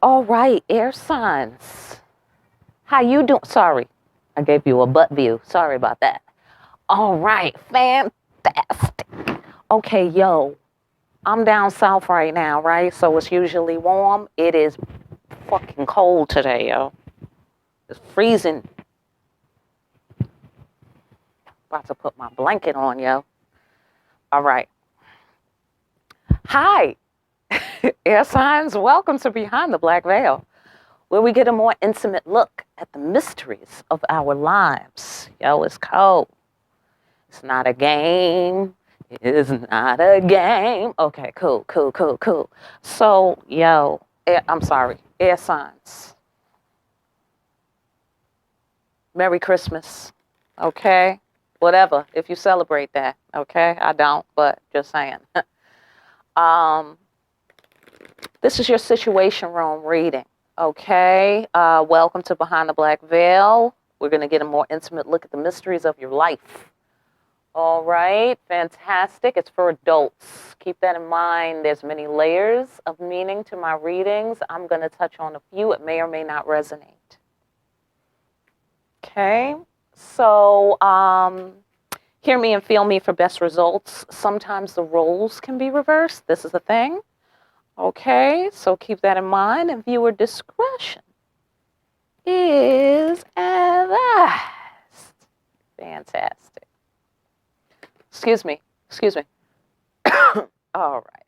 All right, air signs. How you doing? Sorry, I gave you a butt view. Sorry about that. All right, fantastic. Okay, yo, I'm down south right now, right? So it's usually warm. It is fucking cold today, yo. It's freezing. About to put my blanket on, yo. All right. Hi, air signs. Welcome to Behind the Black Veil, where we get a more intimate look at the mysteries of our lives. Yo, it's cold. It's not a game. It's not a game. Okay, cool. So, yo, I'm sorry, air signs. Merry Christmas. Okay? Whatever, if you celebrate that. Okay? I don't, but just saying. This is your situation room reading. Okay? Welcome to Behind the Black Veil. We're going to get a more intimate look at the mysteries of your life. All right, fantastic. It's for adults. Keep that in mind. There's many layers of meaning to my readings. I'm going to touch on a few. It may or may not resonate. Okay, so hear me and feel me for best results. Sometimes the roles can be reversed. This is the thing. Okay, so keep that in mind, and viewer discretion is advised. Fantastic. Excuse me. All right.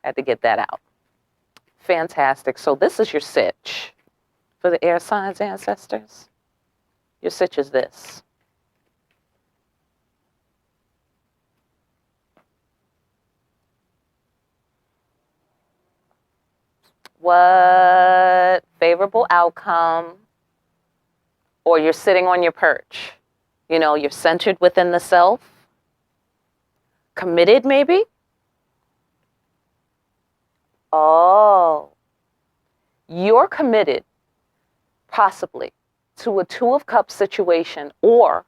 Had to get that out. Fantastic. So this is your sitch for the air signs ancestors. Your sitch is this. What favorable outcome, or you're sitting on your perch. You know, you're centered within the self. Committed, maybe? Oh, you're committed, possibly, to a Two of Cups situation, or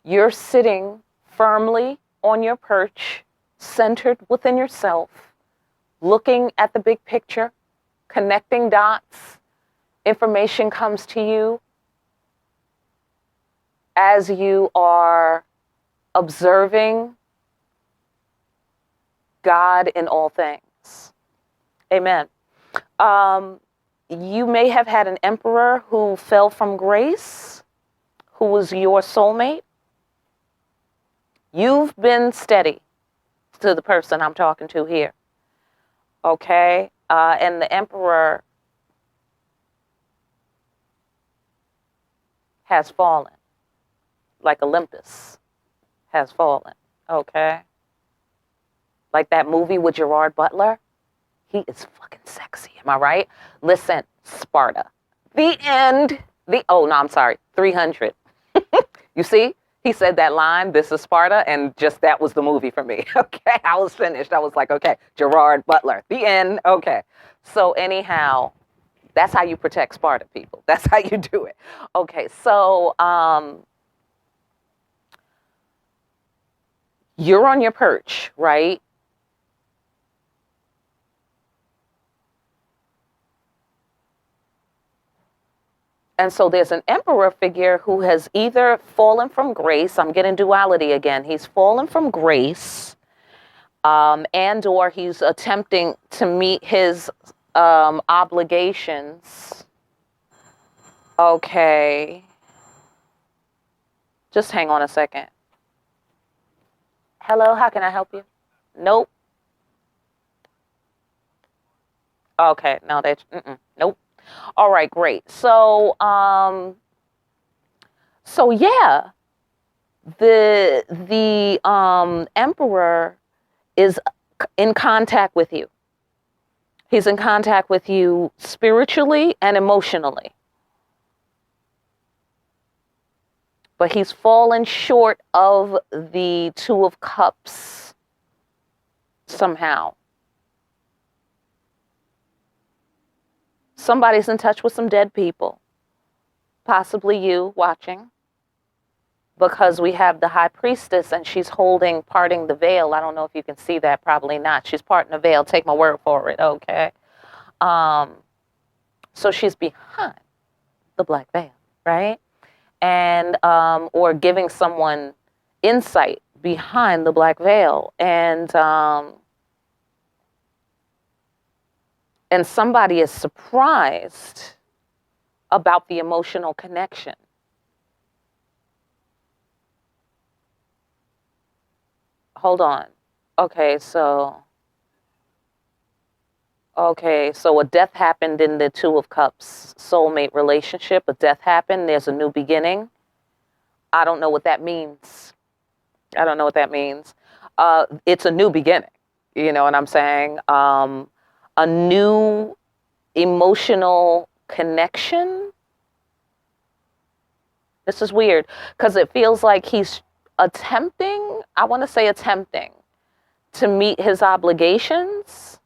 you're sitting firmly on your perch, centered within yourself, looking at the big picture, connecting dots. Information comes to you as you are observing God in all things. Amen. You may have had an emperor who fell from grace, who was your soulmate. You've been steady to the person I'm talking to here. Okay? And the emperor has fallen, like Olympus has fallen. Okay? Like that movie with Gerard Butler. He is fucking sexy. Am I right? Listen, Sparta. The end. Oh, no, I'm sorry. 300. You see? He said that line, this is Sparta, and just that was the movie for me. Okay, I was finished. I was like, okay, Gerard Butler. The end. Okay. So anyhow, that's how you protect Sparta, people. That's how you do it. Okay, so you're on your perch, right? And so there's an emperor figure who has either fallen from grace. I'm getting duality again. He's fallen from grace, and or he's attempting to meet his obligations. Okay. Just hang on a second. Hello, how can I help you? Nope. Okay, no, that's nope. All right, great. So yeah, the emperor is in contact with you. He's in contact with you spiritually and emotionally. But he's fallen short of the Two of Cups somehow. Somebody's in touch with some dead people, possibly you watching. because we have the high priestess and she's parting the veil. I don't know if you can see that. Probably not. She's parting the veil. Take my word for it. Okay. So she's behind the black veil, right? And, or giving someone insight behind the black veil. And somebody is surprised about the emotional connection. Hold on. Okay, so a death happened in the Two of Cups soulmate relationship. A death happened. There's a new beginning. I don't know what that means. I don't know what that means. It's a new beginning. You know what I'm saying? A new emotional connection. This is weird because it feels like he's attempting, I want to say attempting, to meet his obligations.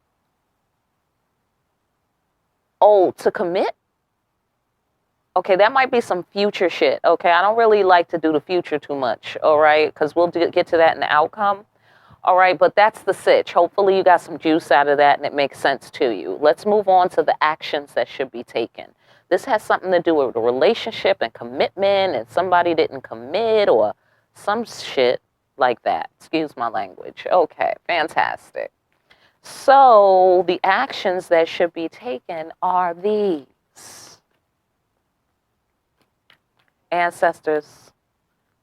Oh, to commit? Okay, that might be some future shit. Okay, I don't really like to do the future too much, all right? Because we'll get to that in the outcome. All right, but that's the sitch. Hopefully you got some juice out of that and it makes sense to you. Let's move on to the actions that should be taken. This has something to do with a relationship and commitment, and somebody didn't commit or some shit like that. Excuse my language. Okay, fantastic. So the actions that should be taken are these. Ancestors,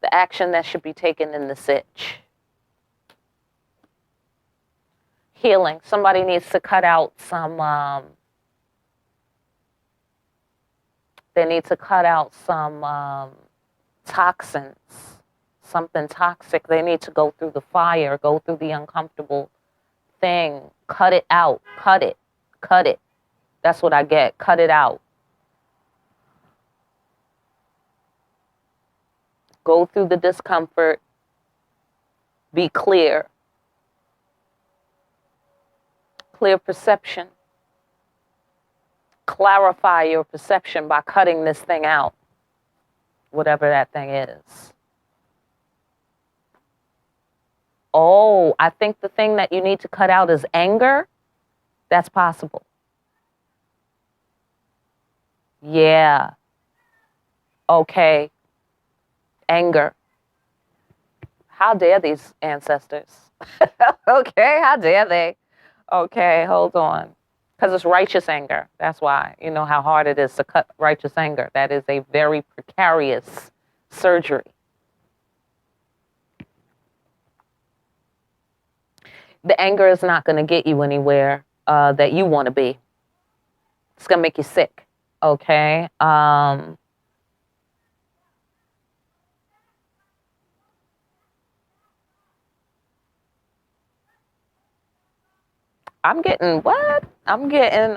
the action that should be taken in the sitch. Healing. Somebody needs to cut out some, they need to cut out some toxins, something toxic. They need to go through the fire, go through the uncomfortable thing. Cut it out. Cut it. Cut it. That's what I get. Cut it out. Go through the discomfort. Be clear. Clear perception. Clarify your perception by cutting this thing out, whatever that thing is. Oh, I think the thing that you need to cut out is anger. That's possible. Yeah. Okay. Anger. How dare these ancestors? Okay, how dare they? Okay, hold on. Because it's righteous anger. That's why. You know how hard it is to cut righteous anger. That is a very precarious surgery. The anger is not going to get you anywhere that you want to be. It's going to make you sick. Okay? I'm getting what? I'm getting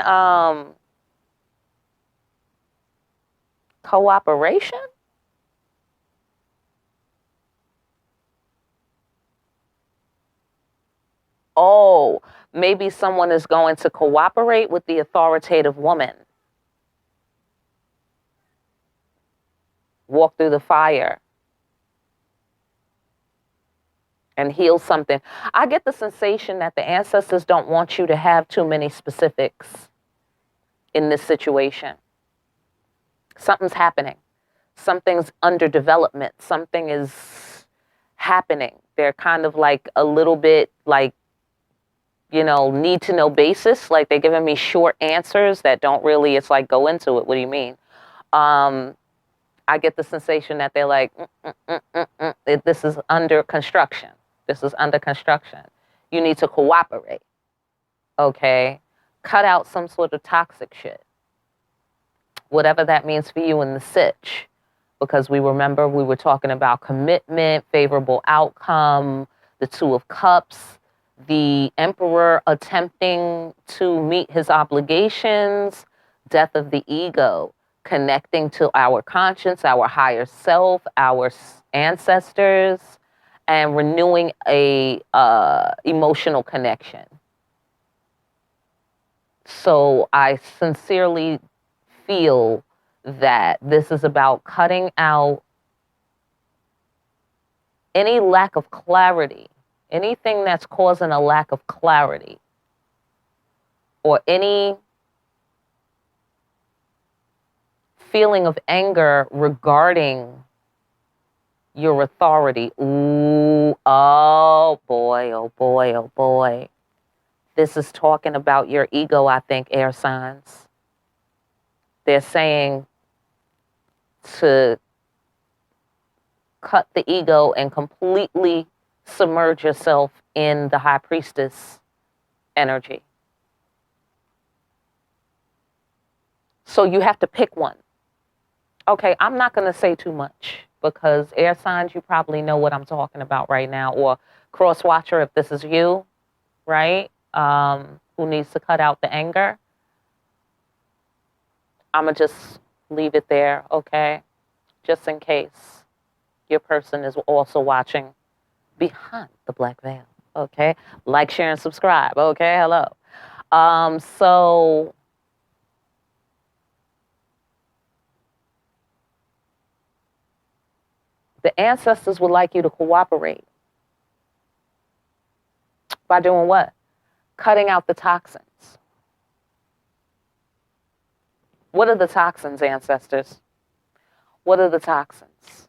cooperation? Oh, maybe someone is going to cooperate with the authoritative woman. Walk through the fire. And heal something. I get the sensation that the ancestors don't want you to have too many specifics in this situation. Something's happening. Something's under development. Something is happening. They're kind of like a little bit like, you know, need to know basis. Like they're giving me short answers that don't really, it's like, go into it. What do you mean? I get the sensation that they're like, this is under construction. This is under construction. You need to cooperate. Okay? Cut out some sort of toxic shit. Whatever that means for you in the sitch. Because we were talking about commitment, favorable outcome, the Two of Cups, the Emperor attempting to meet his obligations, death of the ego, connecting to our conscience, our higher self, our ancestors, and renewing a emotional connection. So I sincerely feel that this is about cutting out any lack of clarity, anything that's causing a lack of clarity, or any feeling of anger regarding your authority. Ooh, oh boy, oh boy, oh boy. This is talking about your ego, I think, air signs. They're saying to cut the ego and completely submerge yourself in the high priestess energy. So you have to pick one. Okay, I'm not going to say too much because air signs, you probably know what I'm talking about right now, or cross watcher if this is you, right? Who needs to cut out the anger. I'm going to just leave it there, okay? Just in case your person is also watching behind the black veil, okay? Like, share, and subscribe, okay? Hello. So the ancestors would like you to cooperate by doing what? Cutting out the toxins. What are the toxins, ancestors? What are the toxins?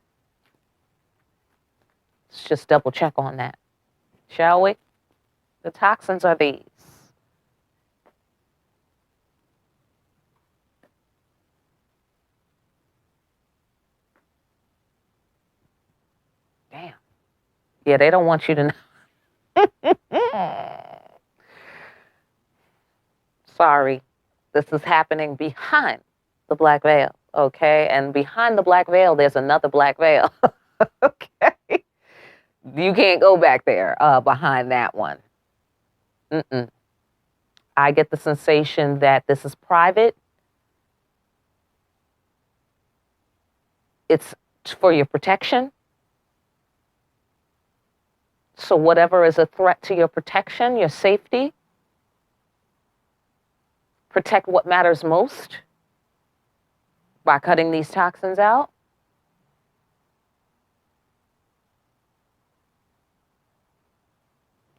Let's just double check on that, shall we? The toxins are these. Damn. Yeah, they don't want you to know. Sorry. This is happening behind the black veil, okay? And behind the black veil, there's another black veil, okay? You can't go back there behind that one. I get the sensation that this is private. It's for your protection. So whatever is a threat to your protection, your safety, protect what matters most by cutting these toxins out.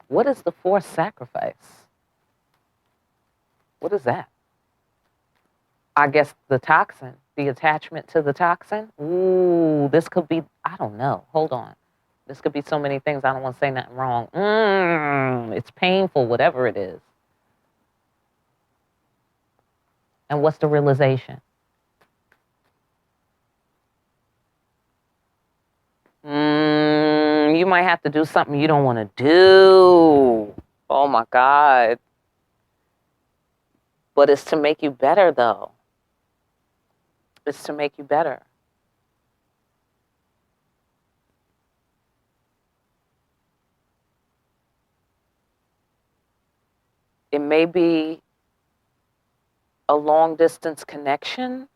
What is the forced sacrifice? What is that? I guess the toxin, the attachment to the toxin. Ooh, this could be, I don't know. Hold on. This could be so many things. I don't want to say nothing wrong. It's painful, whatever it is. And what's the realization? You might have to do something you don't want to do. Oh my God. But it's to make you better, though. It's to make you better. It may be a long distance connection.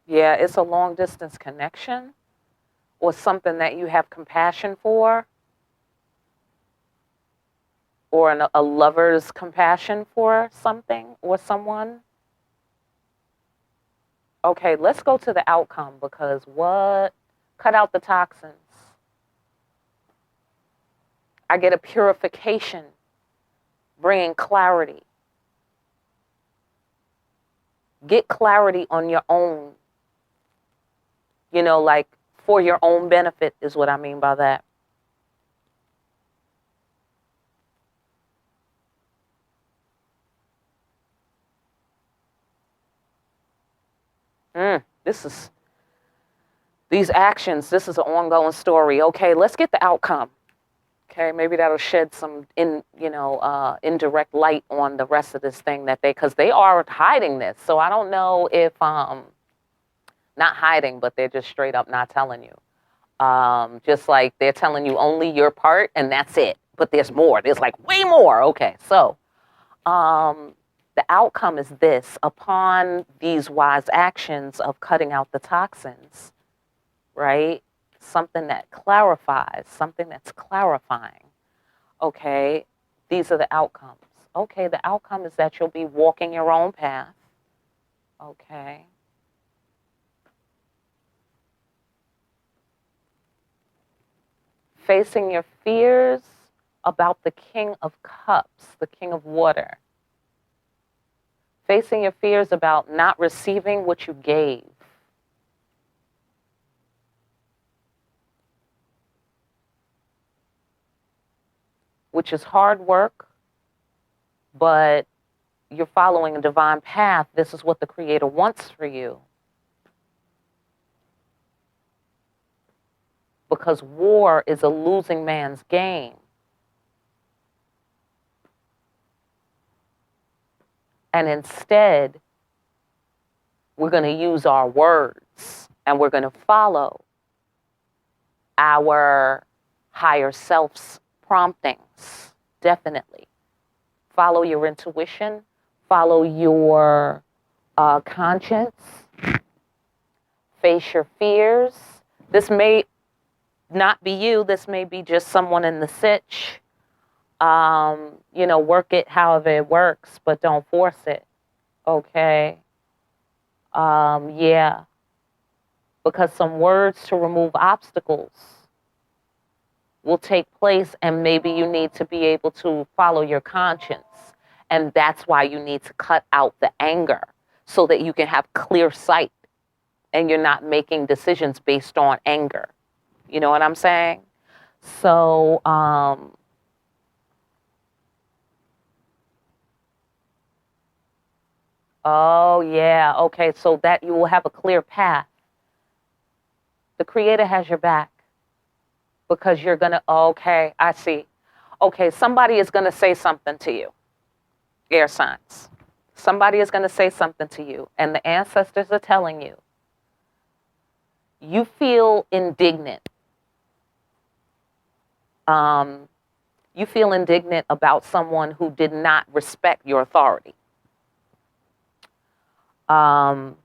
Yeah, it's a long distance connection or something that you have compassion for, or a lover's compassion for something or someone. Okay, let's go to the outcome because what? Cut out the toxins. I get a purification, bringing clarity. Get clarity on your own. You know, like for your own benefit is what I mean by that. These actions, this is an ongoing story. Okay, let's get the outcome. Okay, maybe that'll shed some indirect light on the rest of this thing because they are hiding this. So I don't know if, not hiding, but they're just straight up not telling you. Just like they're telling you only your part and that's it. But there's more. There's like way more. Okay, so the outcome is this. Upon these wise actions of cutting out the toxins, right? Something that clarifies, something that's clarifying. Okay, these are the outcomes. Okay, the outcome is that you'll be walking your own path. Okay. Facing your fears about the King of Cups, the King of Water. Facing your fears about not receiving what you gave. Which is hard work, but you're following a divine path. This is what the Creator wants for you. Because war is a losing man's game. And instead, we're going to use our words and we're going to follow our higher self's promptings. Definitely. Follow your intuition. Follow your conscience. Face your fears. This may not be you. This may be just someone in the sitch. Work it however it works, but don't force it. Okay. Yeah. Because some words to remove obstacles will take place, and maybe you need to be able to follow your conscience. And that's why you need to cut out the anger so that you can have clear sight and you're not making decisions based on anger. You know what I'm saying? So, oh, yeah. Okay, so that you will have a clear path. The Creator has your back because you're going to, okay, I see. Okay, somebody is going to say something to you. Air signs. Somebody is going to say something to you, and the ancestors are telling you. You feel indignant. You feel indignant about someone who did not respect your authority. And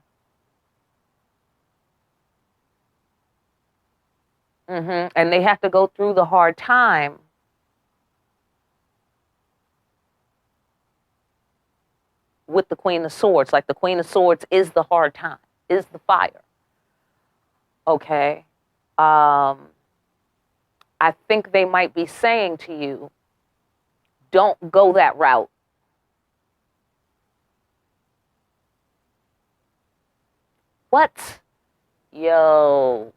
they have to go through the hard time with the Queen of Swords. Like the Queen of Swords is the hard time, is the fire. Okay. I think they might be saying to you, don't go that route. What? Yo.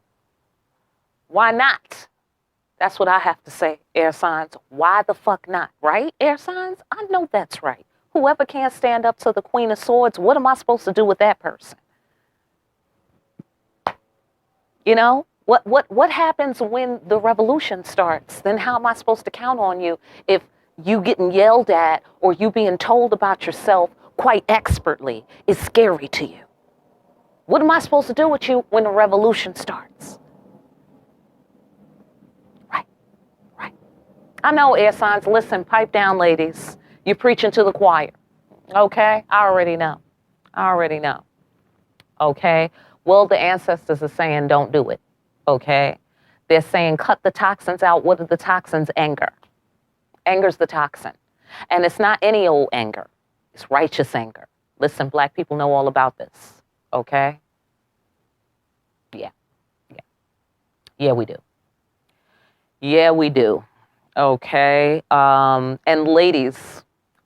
Why not? That's what I have to say, air signs. Why the fuck not? Right, air signs? I know that's right. Whoever can't stand up to the Queen of Swords, what am I supposed to do with that person? You know? What happens when the revolution starts? Then how am I supposed to count on you if you getting yelled at or you being told about yourself quite expertly is scary to you? What am I supposed to do with you when the revolution starts? Right. I know, air signs. Listen, pipe down, ladies. You're preaching to the choir. Okay? I already know. Okay? Well, the ancestors are saying don't do it. Okay? They're saying cut the toxins out. What are the toxins? Anger. Anger's the toxin. And it's not any old anger. It's righteous anger. Listen, Black people know all about this. Okay? Yeah, we do. Okay? And ladies,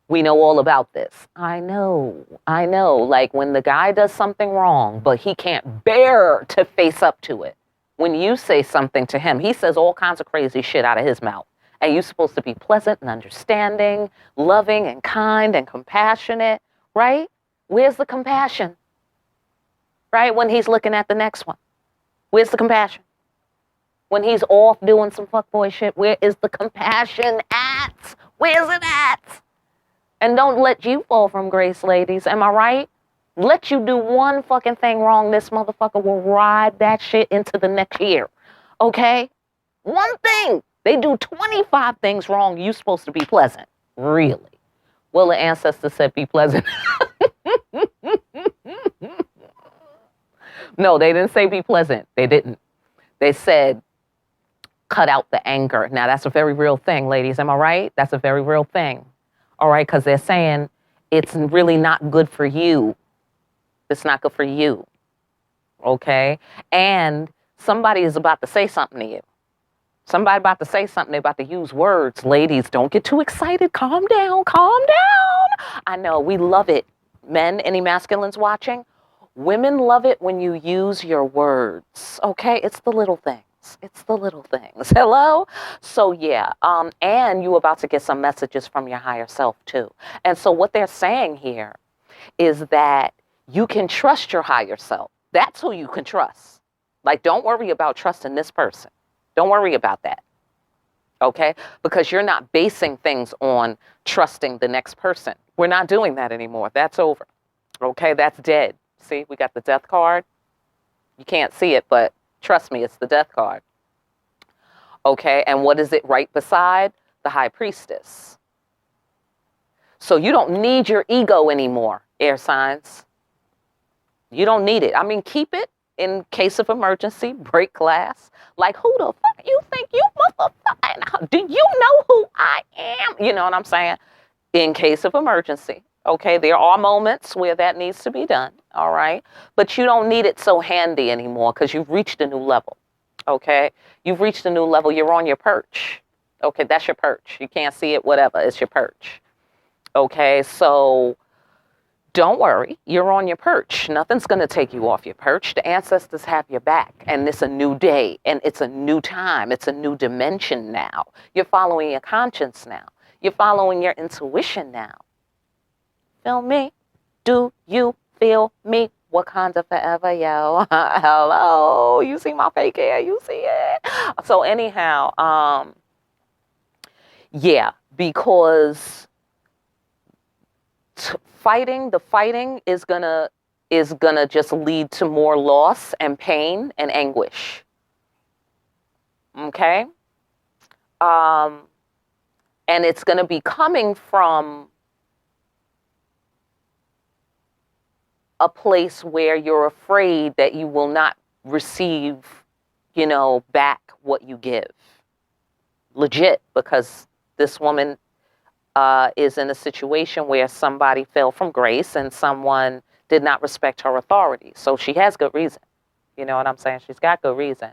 we know all about this. I know. Like when the guy does something wrong, but he can't bear to face up to it. When you say something to him, he says all kinds of crazy shit out of his mouth. And you're supposed to be pleasant and understanding, loving and kind and compassionate, right? Where's the compassion? Right? When he's looking at the next one. Where's the compassion? When he's off doing some fuckboy shit, where is the compassion at? Where's it at? And don't let you fall from grace, ladies. Am I right? Let you do one fucking thing wrong, this motherfucker will ride that shit into the next year. Okay? One thing. They do 25 things wrong. You're supposed to be pleasant. Really? Well, the ancestors said be pleasant. No, they didn't say be pleasant. They didn't. They said cut out the anger. Now, that's a very real thing, ladies. Am I right? That's a very real thing. All right, because they're saying it's really not good for you. It's not good for you. Okay? And somebody is about to say something to you. Somebody about to say something. They're about to use words. Ladies, don't get too excited. Calm down. Calm down. I know. We love it. Men, any masculines watching? Women love it when you use your words. Okay? It's the little things. It's the little things. Hello? So yeah. And you're about to get some messages from your higher self too. And so what they're saying here is that you can trust your higher self. That's who you can trust. Like, don't worry about trusting this person. Don't worry about that. Okay? Because you're not basing things on trusting the next person. We're not doing that anymore. That's over. Okay? That's dead. See, we got the death card. You can't see it, but trust me, it's the death card. Okay? And what is it right beside? The high priestess. So you don't need your ego anymore, air signs. You don't need it. I mean, keep it in case of emergency, break glass. Like, who the fuck you think you motherfucking, do you know who I am? You know what I'm saying? In case of emergency. Okay, there are moments where that needs to be done. All right. But you don't need it so handy anymore because you've reached a new level. Okay. You've reached a new level. You're on your perch. Okay. That's your perch. You can't see it, whatever. It's your perch. Okay. So don't worry. You're on your perch. Nothing's going to take you off your perch. The ancestors have your back. And it's a new day. And it's a new time. It's a new dimension now. You're following your conscience now. You're following your intuition now. Feel me? Do you feel me? Wakanda forever, yo. Hello. You see my fake hair? You see it? So anyhow, yeah, because the fighting is gonna just lead to more loss and pain and anguish. Okay? And it's gonna be coming from a place where you're afraid that you will not receive, back what you give. Legit, because this woman is in a situation where somebody fell from grace and someone did not respect her authority. So she has good reason. You know what I'm saying? She's got good reason.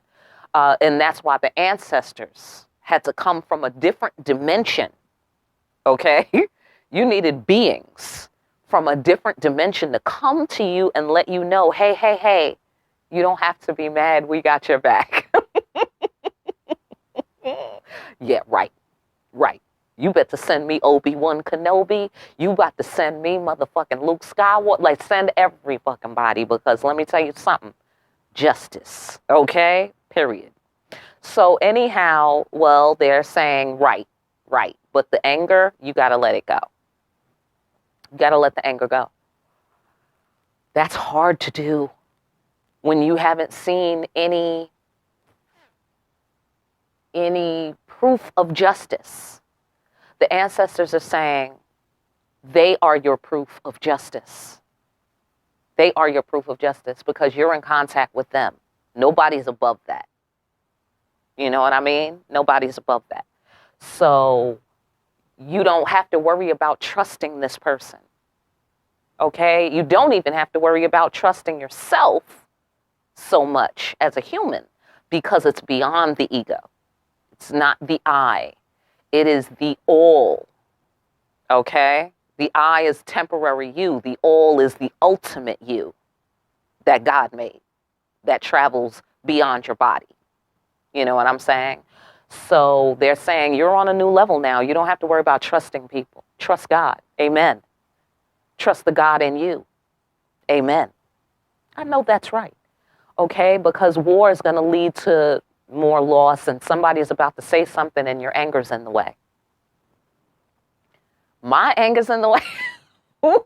And that's why the ancestors had to come from a different dimension. Okay? You needed beings from a different dimension to come to you and let you know, hey, you don't have to be mad. We got your back. Yeah, right. You better send me Obi-Wan Kenobi. You about to send me motherfucking Luke Skywalker. Like, send every fucking body, because let me tell you something. Justice. Okay? Period. So anyhow, well, they're saying right. But the anger, you got to let it go. You got to let the anger go. That's hard to do when you haven't seen any proof of justice. The ancestors are saying they are your proof of justice. They are your proof of justice because you're in contact with them. Nobody's above that. You know what I mean? Nobody's above that. So you don't have to worry about trusting this person. Okay? You don't even have to worry about trusting yourself so much as a human because it's beyond the ego. It's not the I. It is the all. Okay? The I is temporary you. The all is the ultimate you that God made that travels beyond your body. You know what I'm saying? So they're saying you're on a new level now. You don't have to worry about trusting people. Trust God. Amen. Trust the God in you. Amen. I know that's right. Okay? Because war is going to lead to more loss and somebody is about to say something and your anger's in the way. My anger's in the way?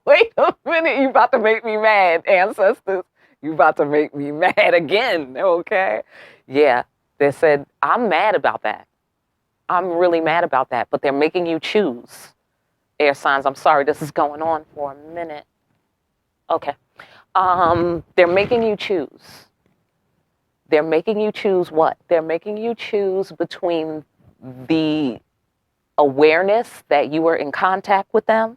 Wait a minute. You about to make me mad, ancestors. You about to make me mad again. Okay? Yeah. They said, I'm mad about that. I'm really mad about that. But they're making you choose. Air signs, I'm sorry, this is going on for a minute. Okay. They're making you choose. They're making you choose what? They're making you choose between the awareness that you are in contact with them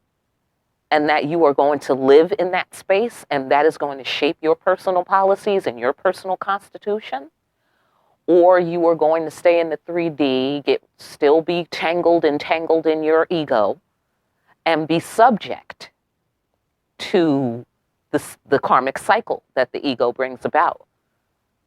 and that you are going to live in that space and that is going to shape your personal policies and your personal constitution, or you are going to stay in the 3D, still be entangled in your ego and be subject to the karmic cycle that the ego brings about.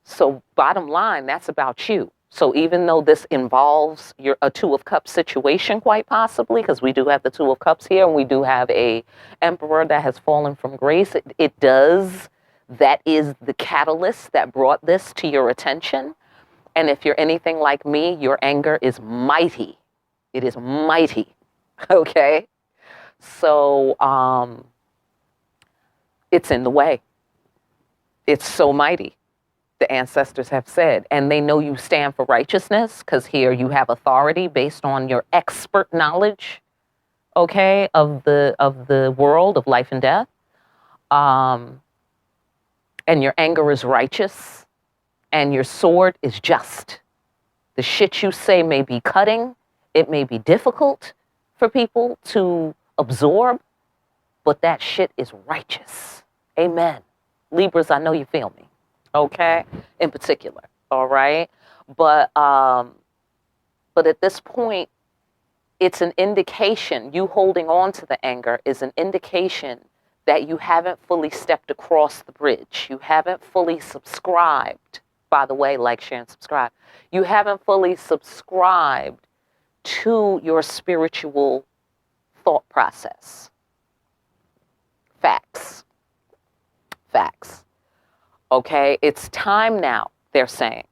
So bottom line, that's about you. So even though this involves a Two of Cups situation, quite possibly, because we do have the Two of Cups here, and we do have a Emperor that has fallen from grace, that is the catalyst that brought this to your attention. And if you're anything like me, your anger is mighty. It is mighty, okay? So it's in the way. It's so mighty. The ancestors have said, and they know you stand for righteousness because here you have authority based on your expert knowledge, okay, of the world of life and death. And your anger is righteous and your sword is just. The shit you say may be cutting. It may be difficult for people to absorb, but that shit is righteous. Amen. Libras, I know you feel me. Okay, in particular, all right, but at this point, it's an indication. You holding on to the anger is an indication that you haven't fully stepped across the bridge. You haven't fully subscribed. By the way, like, share, and subscribe. You haven't fully subscribed to your spiritual thought process. Facts. Okay, it's time now, they're saying,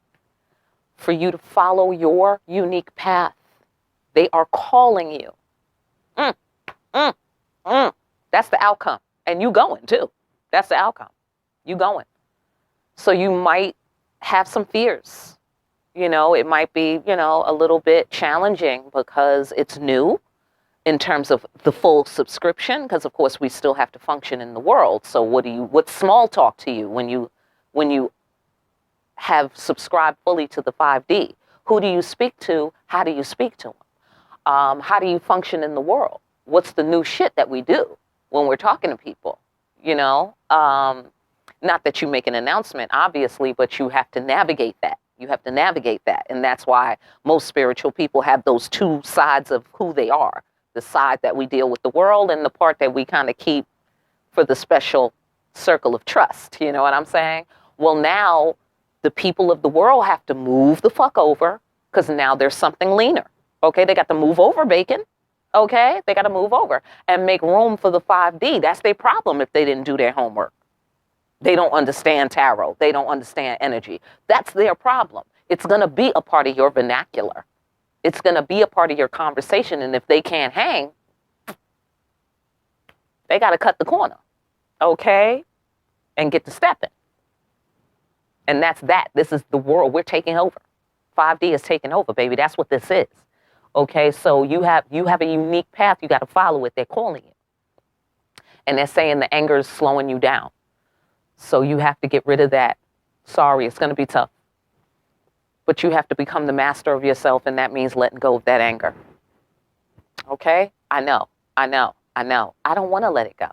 for you to follow your unique path. They are calling you. That's the outcome. And you going too. That's the outcome. You going. So you might have some fears. You know, it might be, a little bit challenging because it's new in terms of the full subscription, because of course we still have to function in the world. So what's small talk to you when you have subscribed fully to the 5D? Who do you speak to? How do you speak to them? How do you function in the world? What's the new shit that we do when we're talking to people? Not that you make an announcement, obviously, but you have to navigate that. You have to navigate that. And that's why most spiritual people have those two sides of who they are. The side that we deal with the world and the part that we kind of keep for the special circle of trust. You know what I'm saying? Well, now the people of the world have to move the fuck over because now there's something leaner. Okay, they got to move over, bacon. Okay, they got to move over and make room for the 5D. That's their problem if they didn't do their homework. They don't understand tarot. They don't understand energy. That's their problem. It's going to be a part of your vernacular. It's going to be a part of your conversation. And if they can't hang, they got to cut the corner. Okay? And get to stepping. And that's that. This is the world. We're taking over. 5D is taking over, baby. That's what this is. Okay? So you have a unique path. You got to follow it. They're calling you. And they're saying the anger is slowing you down. So you have to get rid of that. Sorry, it's going to be tough. But you have to become the master of yourself, and that means letting go of that anger. Okay? I know. I don't want to let it go.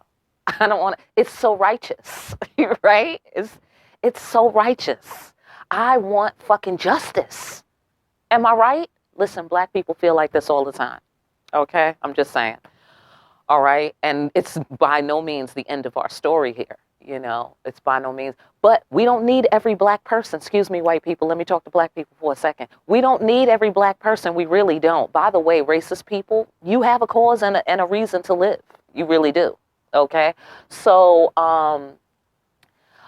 I don't want to. It's so righteous, right? It's so righteous. I want fucking justice. Am I right? Listen, black people feel like this all the time. Okay? I'm just saying. All right? And it's by no means the end of our story here. It's by no means. But we don't need every black person. Excuse me, white people. Let me talk to black people for a second. We don't need every black person. We really don't. By the way, racist people, you have a cause and a reason to live. You really do. Okay? So,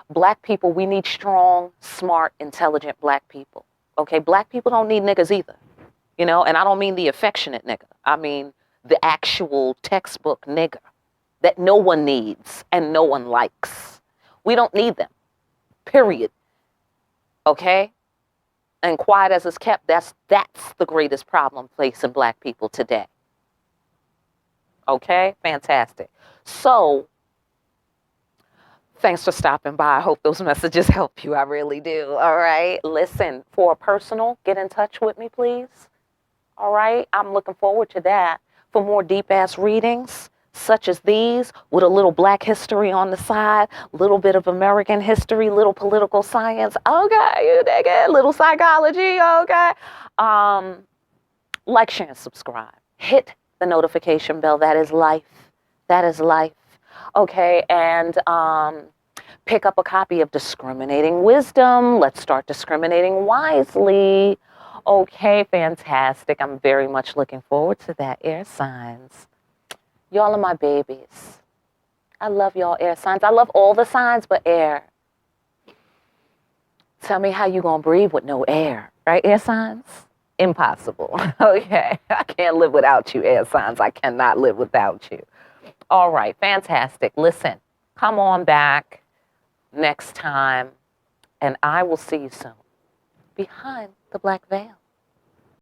black people, we need strong, smart, intelligent black people. Okay? Black people don't need niggas either. And I don't mean the affectionate nigga. I mean the actual textbook nigger that no one needs and no one likes. We don't need them. Period. Okay? And quiet as it's kept, that's the greatest problem facing black people today. Okay? Fantastic. So, thanks for stopping by. I hope those messages help you. I really do. All right? Listen, for a personal, get in touch with me, please. All right, I'm looking forward to that. For more deep ass readings, such as these, with a little black history on the side, little bit of American history, little political science. Okay, you dig it? Little psychology. Okay. Um, like, share, and subscribe. Hit the notification bell. That is life. That is life. Okay, and pick up a copy of Discriminating Wisdom. Let's start discriminating wisely. Okay, fantastic. I'm very much looking forward to that, air signs. Y'all are my babies. I love y'all, air signs. I love all the signs but air. Tell me how you gonna breathe with no air, right, air signs? Impossible. Okay, I can't live without you, air signs. I cannot live without you. All right, fantastic. Listen, come on back next time, and I will see you soon behind the black veil.